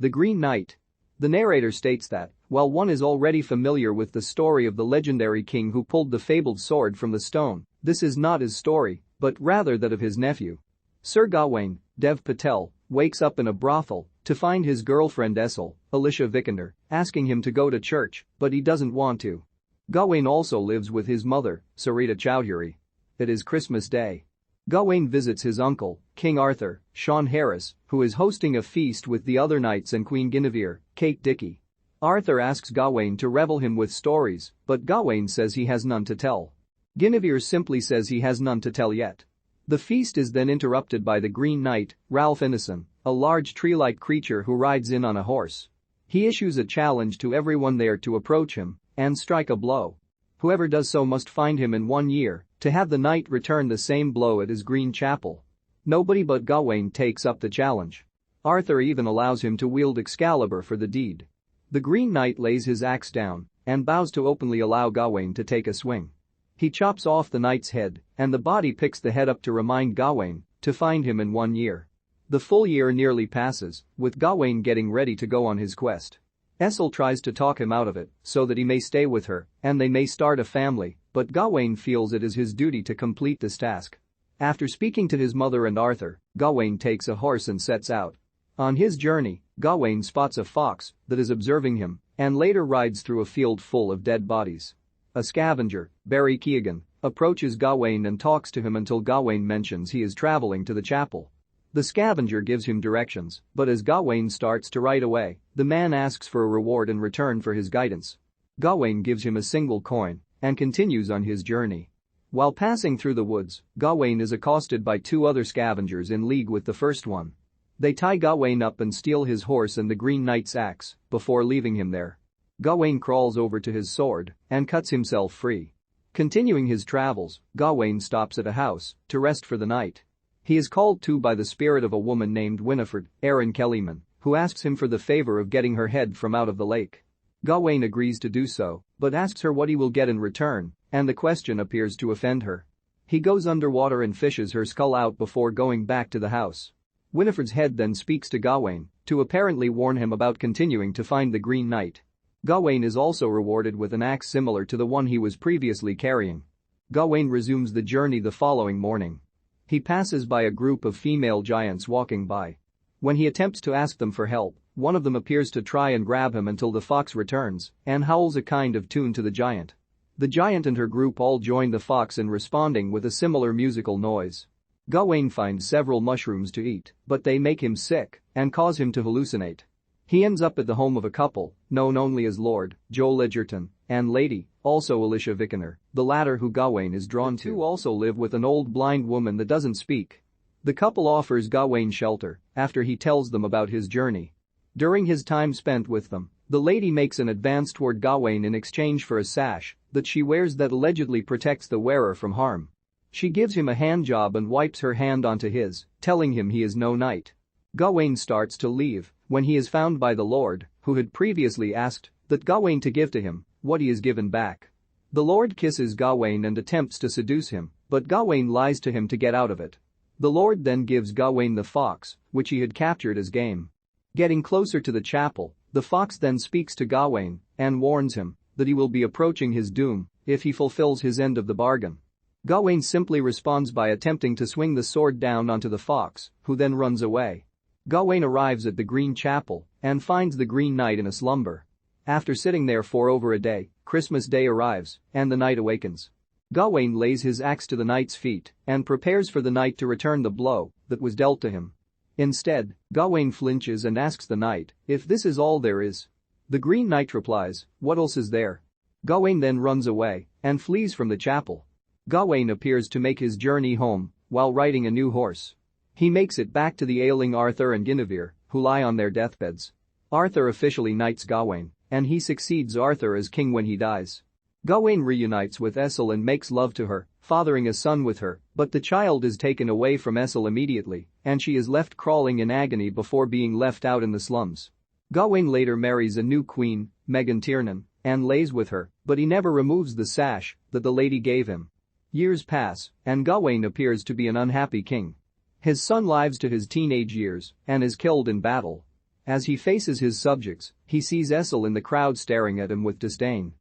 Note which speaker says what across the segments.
Speaker 1: The Green Knight. The narrator states that, while one is already familiar with the story of the legendary king who pulled the fabled sword from the stone, this is not his story, but rather that of his nephew. Sir Gawain, Dev Patel, wakes up in a brothel to find his girlfriend Alicia Vikander, asking him to go to church, but he doesn't want to. Gawain also lives with his mother, Sarita Choudhury. It is Christmas Day. Gawain visits his uncle, King Arthur, Sean Harris, who is hosting a feast with the other knights and Queen Guinevere, Kate Dickie. Arthur asks Gawain to revel him with stories, but Gawain says he has none to tell. Guinevere simply says he has none to tell yet. The feast is then interrupted by the Green Knight, Ralph Ineson, a large tree-like creature who rides in on a horse. He issues a challenge to everyone there to approach him and strike a blow. Whoever does so must find him in 1 year to have the knight return the same blow at his green chapel. Nobody but Gawain takes up the challenge. Arthur even allows him to wield Excalibur for the deed. The Green Knight lays his axe down and vows to openly allow Gawain to take a swing. He chops off the knight's head, and the body picks the head up to remind Gawain to find him in 1 year. The full year nearly passes, with Gawain getting ready to go on his quest. Essel tries to talk him out of it so that he may stay with her and they may start a family, but Gawain feels it is his duty to complete this task. After speaking to his mother and Arthur, Gawain takes a horse and sets out. On his journey, Gawain spots a fox that is observing him and later rides through a field full of dead bodies. A scavenger, Keoghan, approaches Gawain and talks to him until Gawain mentions he is traveling to the chapel. The scavenger gives him directions, but as Gawain starts to ride away, the man asks for a reward in return for his guidance. Gawain gives him a single coin and continues on his journey. While passing through the woods, Gawain is accosted by 2 other scavengers in league with the first one. They tie Gawain up and steal his horse and the Green Knight's axe before leaving him there. Gawain crawls over to his sword and cuts himself free. Continuing his travels, Gawain stops at a house to rest for the night. He is called to by the spirit of a woman named Winifred, Erin Kellyman, who asks him for the favor of getting her head from out of the lake. Gawain agrees to do so, but asks her what he will get in return, and the question appears to offend her. He goes underwater and fishes her skull out before going back to the house. Winifred's head then speaks to Gawain to apparently warn him about continuing to find the Green Knight. Gawain is also rewarded with an axe similar to the one he was previously carrying. Gawain resumes the journey the following morning. He passes by a group of female giants walking by. When he attempts to ask them for help, one of them appears to try and grab him until the fox returns and howls a kind of tune to the giant. The giant and her group all join the fox in responding with a similar musical noise. Gawain finds several mushrooms to eat, but they make him sick and cause him to hallucinate. He ends up at the home of a couple, known only as Lord Joel Edgerton and Lady, also Alicia Vikander, the latter who Gawain is drawn to. The 2 also live with an old blind woman that doesn't speak. The couple offers Gawain shelter after he tells them about his journey. During his time spent with them, the lady makes an advance toward Gawain in exchange for a sash that she wears that allegedly protects the wearer from harm. She gives him a hand job and wipes her hand onto his, telling him he is no knight. Gawain starts to leave when he is found by the Lord, who had previously asked that Gawain to give to him what he has given back. The Lord kisses Gawain and attempts to seduce him, but Gawain lies to him to get out of it. The Lord then gives Gawain the fox, which he had captured as game. Getting closer to the chapel, the fox then speaks to Gawain and warns him that he will be approaching his doom if he fulfills his end of the bargain. Gawain simply responds by attempting to swing the sword down onto the fox, who then runs away. Gawain arrives at the Green Chapel and finds the Green Knight in a slumber. After sitting there for over a day, Christmas Day arrives and the knight awakens. Gawain lays his axe to the knight's feet and prepares for the knight to return the blow that was dealt to him. Instead, Gawain flinches and asks the knight if this is all there is. The Green Knight replies, "What else is there?" Gawain then runs away and flees from the chapel. Gawain appears to make his journey home while riding a new horse. He makes it back to the ailing Arthur and Guinevere, who lie on their deathbeds. Arthur officially knights Gawain, and he succeeds Arthur as king when he dies. Gawain reunites with Essel and makes love to her, fathering a son with her, but the child is taken away from Essel immediately, and she is left crawling in agony before being left out in the slums. Gawain later marries a new queen, Megan Tiernan, and lays with her, but he never removes the sash that the lady gave him. Years pass, and Gawain appears to be an unhappy king. His son lives to his teenage years and is killed in battle. As he faces his subjects, he sees Essel in the crowd staring at him with disdain.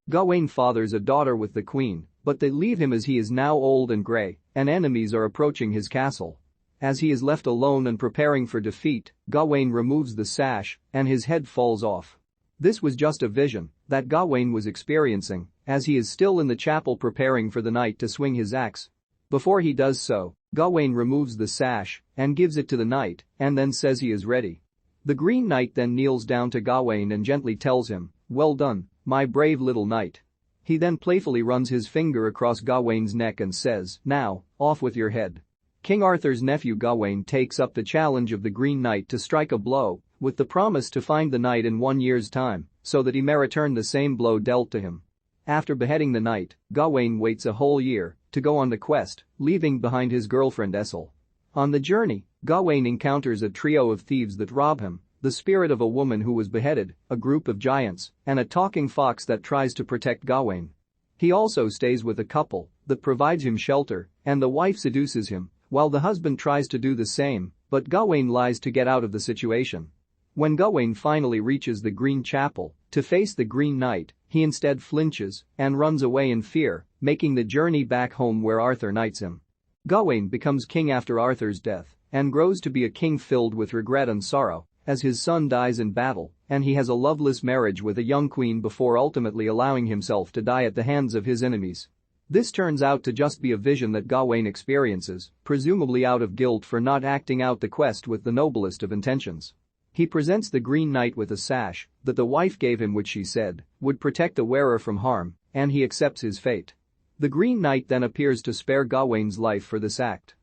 Speaker 1: Gawain fathers a daughter with the queen, but they leave him as he is now old and grey, and enemies are approaching his castle. As he is left alone and preparing for defeat, Gawain removes the sash, and his head falls off. This was just a vision that Gawain was experiencing, as he is still in the chapel preparing for the knight to swing his axe. Before he does so, Gawain removes the sash and gives it to the knight, and then says he is ready. The Green Knight then kneels down to Gawain and gently tells him, "Well done, my brave little knight." He then playfully runs his finger across Gawain's neck and says, "Now, off with your head." King Arthur's nephew Gawain takes up the challenge of the Green Knight to strike a blow, with the promise to find the knight in 1 year's time, so that he may return the same blow dealt to him. After beheading the knight, Gawain waits a whole year to go on the quest, leaving behind his girlfriend Essel. On the journey, Gawain encounters a trio of thieves that rob him, the spirit of a woman who was beheaded, a group of giants, and a talking fox that tries to protect Gawain. He also stays with a couple that provides him shelter, and the wife seduces him, while the husband tries to do the same, but Gawain lies to get out of the situation. When Gawain finally reaches the Green Chapel to face the Green Knight, he instead flinches and runs away in fear, making the journey back home where Arthur knights him. Gawain becomes king after Arthur's death and grows to be a king filled with regret and sorrow, as his son dies in battle, and he has a loveless marriage with a young queen before ultimately allowing himself to die at the hands of his enemies. This turns out to just be a vision that Gawain experiences, presumably out of guilt for not acting out the quest with the noblest of intentions. He presents the Green Knight with a sash that the wife gave him, which she said would protect the wearer from harm, and he accepts his fate. The Green Knight then appears to spare Gawain's life for this act.